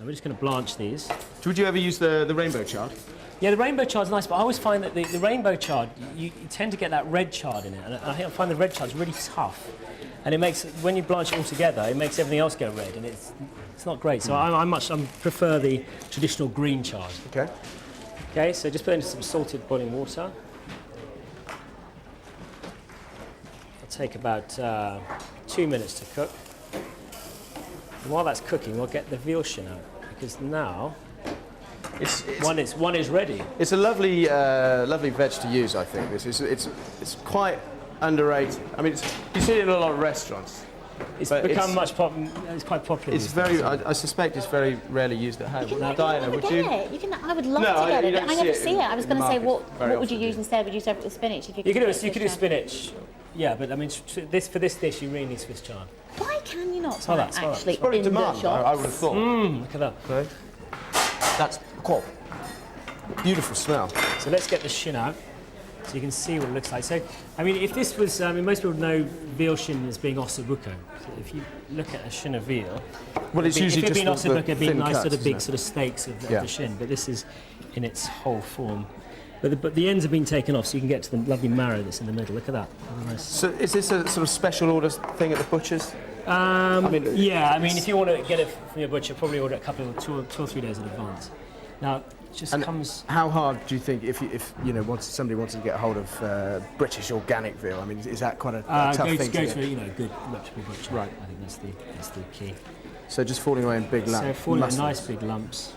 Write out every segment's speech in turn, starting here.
Now we're just going to blanch these. Would you ever use the rainbow chard? Yeah, the rainbow chard's nice, but I always find that the rainbow chard, you tend to get that red chard in it, and I find the red chard's really tough. And it makes, when you blanch it all together, it makes everything else go red, and it's not great. So I prefer the traditional green chard. Okay. Okay, so just put in some salted boiling water. It'll take about 2 minutes to cook. And while that's cooking, we'll get the veal shin out, because now one is ready. It's a lovely veg to use, I think. It's quite underrated. I mean, you see it in a lot of restaurants. It's become it's quite popular. It's very. I suspect it's very rarely used at home. Diana, would you? I would love to get it, but I never see it. I was going to say, what would you use instead? Would you serve it with spinach? If you could do spinach. Yeah, but I mean, for this dish, you really need Swiss chard. Why can you not Smell that, actually probably in demand, the shops? I would have thought. Look at that. Okay. That's cool. Beautiful smell. So let's get the shin out, so you can see what it looks like. So, I mean, if this was, most people know veal shin as being ossobuco. So if you look at a shin of veal, well, it's usually just ossobuco, it'd be nice cuts, sort of big it? sort of steaks of the shin, but this is in its whole form. But the ends have been taken off, so you can get to the lovely marrow that's in the middle. Look at that. Nice. So is this a sort of special order thing at the butcher's? If you want to get it from your butcher, probably order a couple of 2 or 3 days in advance. Now, it just comes. How hard do you think if somebody wanted to get a hold of British organic veal? I mean, is that quite a tough thing to get? Go to a good reputable butcher. Right. I think that's the key. So just falling away in big lumps. So falling in nice big lumps.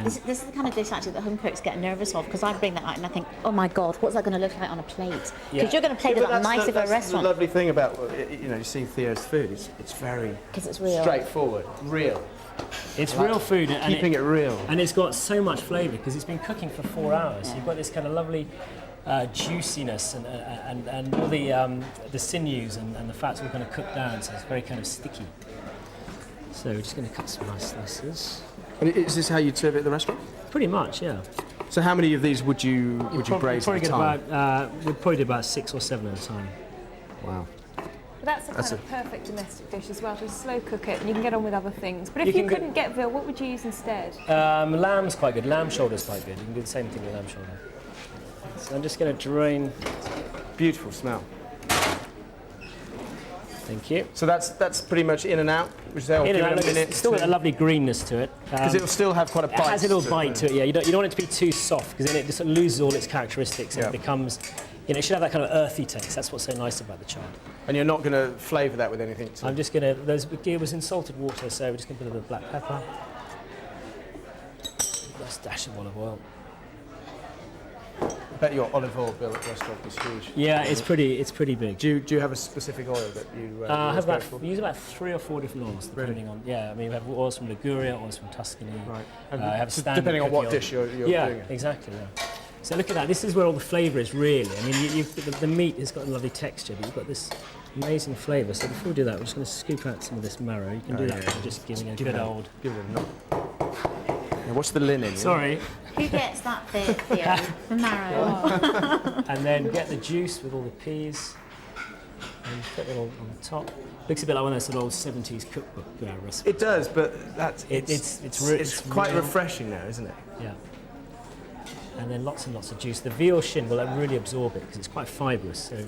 This is the kind of dish actually that home cooks get nervous of, because I bring that out and I think, oh my God, what's that going to look like on a plate? Because you're going to plate it up nice at a restaurant. That's the lovely thing about you see Theo's food. It's very real. Straightforward, real. It's real food, and keeping it real, and it's got so much flavour because it's been cooking for 4 hours. So you've got this kind of lovely juiciness and all the sinews and the fats are going to cook down, so it's very kind of sticky. So we're just going to cut some nice slices. And is this how you'd serve it at the restaurant? Pretty much, yeah. So how many of these would you braise at a time? We'd probably do about 6 or 7 at a time. Wow. But that's a kind of perfect domestic dish as well. Just slow cook it, and you can get on with other things. But if you couldn't get veal, what would you use instead? Lamb's quite good. Lamb shoulder's quite good. You can do the same thing with lamb shoulder. So I'm just going to drain. Beautiful smell. Thank you. So that's pretty much in and out. Which they'll give it a minute. It's still got a lovely greenness to it. Because it'll still have quite a bite. It has a little bite to it. Yeah, you don't want it to be too soft, because then it just loses all its characteristics and it becomes. It should have that kind of earthy taste. That's what's so nice about the chard. And you're not going to flavour that with anything? I'm just going to. It was in salted water, so we're just going to put a little black pepper. Nice dash of olive oil. I bet your olive oil bill at restaurant is huge. Yeah, it's pretty big. Do you have a specific oil that you? We use about 3 or 4 different oils, depending on. Yeah, I mean we have oils from Liguria, oils from Tuscany. Right. Have standard depending on what oil. dish you're doing. Yeah, exactly. Yeah. So look at that. This is where all the flavour is really. I mean, the meat has got a lovely texture, but you've got this amazing flavour. So before we do that, we're just going to scoop out some of this marrow. You can do that by just giving a good old. Give it a nod. Now, what's the linen? Sorry. Who gets that bit, Theo? The marrow. And then get the juice with all the peas and put it all on the top. Looks a bit like one of those sort of old 70s cookbook recipes. It does, but it's quite refreshing now, isn't it? Yeah. And then lots and lots of juice. The veal shin will really absorb it because it's quite fibrous. So